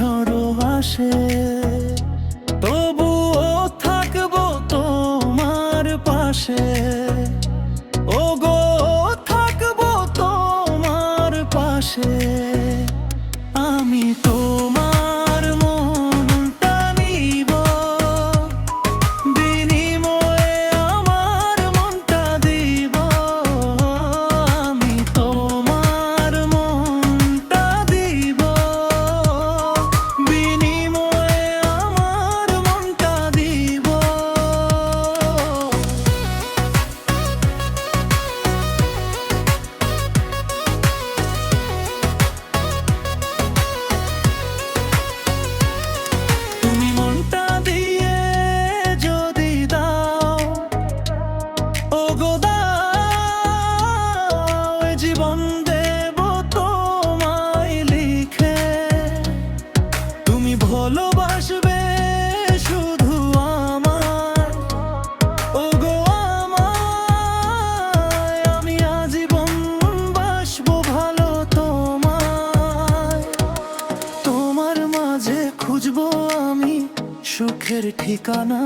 ঝড়ো আসে, তবুও থাকবো তোমার পাশে। ওগো থাকবো তোমার পাশে। আমি তোমার মনটা নিব, বিনিময়ে আমার মনটা দিব। আমি তোমার মনটা দিব, বিনিময়ে আমার মনটা দিব। তুমি মনটা দিয়ে যদি দাও, ওগো দাও, এ জীবন দেব তোমায় লিখে। তুমি ভালোবাসবে শুধু আমায়, ওগো আমায়। আমি আজীবন বাসবো ভালো তোমায়। তোমার মাঝে খুঁজবো আমি সুখের ঠিকানা।